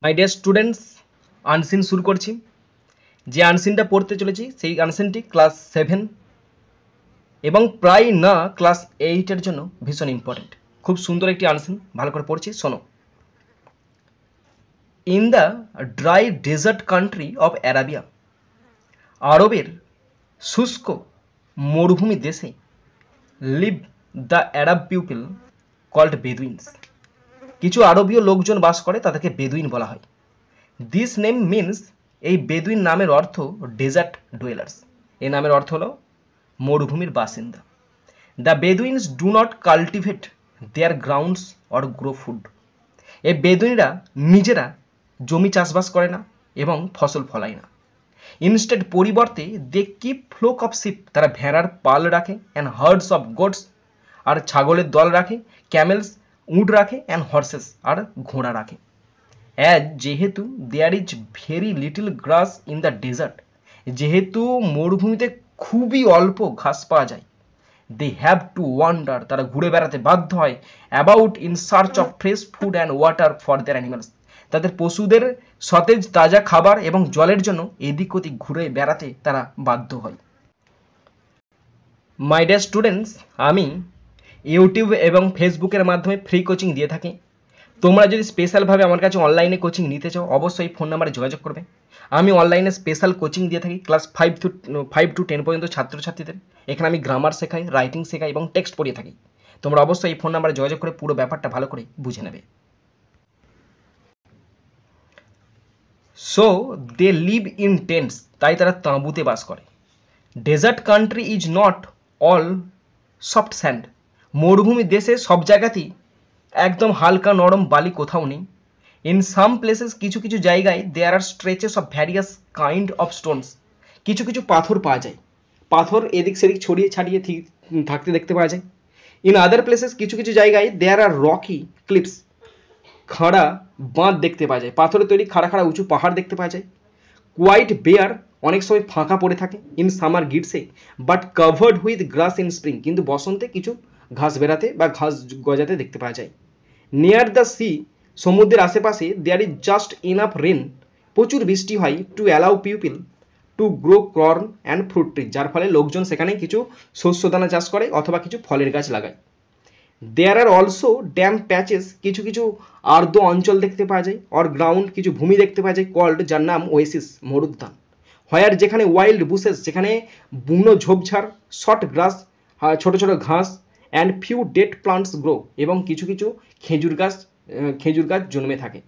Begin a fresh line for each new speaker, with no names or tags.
My dear students, unseen শুরু করছি। যে আনসিনটা পড়তে চলেছি সেই আনসিনটি ক্লাস 7 এবং প্রায় না ক্লাস 8-এর জন্য ভীষণ ইম্পর্টেন্ট। খুব সুন্দর একটি আনসিন, ভালো করে পড়ছি, শোনো। In the dry desert country of Arabia, আরবের শুষ্ক মরুভূমি দেশে live the Arab people called Bedouins. কিছু আরবীয় লোকজন বাস করে, তাদেরকে বেদুইন বলা হয়। দিস নেম মিনস, এই বেদুইন নামের অর্থ ডেজার্ট ডুয়েলার্স। এই নামের অর্থ হলো মরুভূমির বাসিন্দা। The Bedouins do not cultivate their grounds or grow food. এই বেদুইনরা নিজেরা জমি চাষবাস করে না এবং ফসল ফলায় না। ইনস্টেড, পরিবর্তে they keep flock of sheep, তারা ভেড়ার পাল রাখে, অ্যান্ড হার্ডস অফ গোটস, আর ছাগলের দল রাখে, ক্যামেলস, উট রাখে, অ্যান্ড হর্সেস, আর ঘোড়া রাখে। অ্যাজ, যেহেতু there is very little grass in the desert, যেহেতু মরুভূমিতে খুবই অল্প ঘাস পাওয়া যায়, দে হ্যাভ টু ওয়ান্ডার, তারা ঘুরে বেড়াতে বাধ্য হয়, about in search of fresh food and water for their animals, তাদের পশুদের সতেজ তাজা খাবার এবং জলের জন্য এদিক ওদিক ঘুরে বেড়াতে তারা বাধ্য হয়। মাই ডিয়ার স্টুডেন্টস, আমি ইউটিউব এবং ফেসবুকের মাধ্যমে ফ্রি কোচিং দিয়ে থাকি। তোমরা যদি স্পেশালভাবে আমার কাছে অনলাইনে কোচিং নিতে চাও, অবশ্যই ফোন নাম্বারে যোগাযোগ করবে। আমি অনলাইনে স্পেশাল কোচিং দিয়ে থাকি ক্লাস 5 to 10 পর্যন্ত ছাত্রছাত্রীদের। এখানে আমি গ্রামার শেখাই, রাইটিং শেখাই এবং টেক্সট পড়িয়ে থাকি। তোমরা অবশ্যই এই ফোন নাম্বারে যোগাযোগ করে পুরো ব্যাপারটা ভালো করে বুঝে নেবে। So they live in tents, তাই তারা তাঁবুতে বাস করে। Desert country is not all soft sand, মরুভূমি দেশে সব জায়গাতেই একদম হালকা নরম বালি কোথাও নেই। ইন সাম প্লেসেস, কিছু কিছু জায়গায় there are stretches of various kind of stones, কিছু কিছু পাথর পাওয়া যায়, পাথর এদিক সেদিক ছড়িয়ে ছাড়িয়ে থাকতে দেখতে পাওয়া যায়। ইন আদার প্লেসেস, কিছু কিছু জায়গায় দেয়ার আর রকি ক্লিপস, খাড়া বাঁধ দেখতে পাওয়া যায়, পাথরের তৈরি খাড়া খাড়া উঁচু পাহাড় দেখতে পাওয়া যায়। কোয়াইট বেয়ার, অনেক সময় ফাঁকা পড়ে থাকে। ইন সামার গিডসে, but covered with grass in spring, কিন্তু বসন্তে কিছু ঘাস বেরাতে বা ঘাস গজাতে দেখতে পাওয়া যায়। নিয়ার দ্য সি, সমুদ্রের আশেপাশে there is just enough rain, প্রচুর বৃষ্টি হয়, to allow people to grow corn and fruit tree, যার ফলে লোকজন সেখানে কিছু শস্যদানা চাষ করে অথবা কিছু ফলের গাছ লাগায়। দেয়ার আর অলসো ড্যাম প্যাচেস, কিছু কিছু আর্দ্র অঞ্চল দেখতে পাওয়া যায়, অর গ্রাউন্ড, কিছু ভূমি দেখতে পাওয়া যায়, কল্ড, যার নাম ওয়েসিস, মরুদ্যান। হোয়ার, যেখানে ওয়াইল্ড বুশেস, যেখানে বুনো ঝোপঝাড়, শর্ট গ্রাস, ছোট ছোট ঘাস, and few dead plants grow, এবং কিছু কিছু খেজুর গাছ জন্মে থাকে।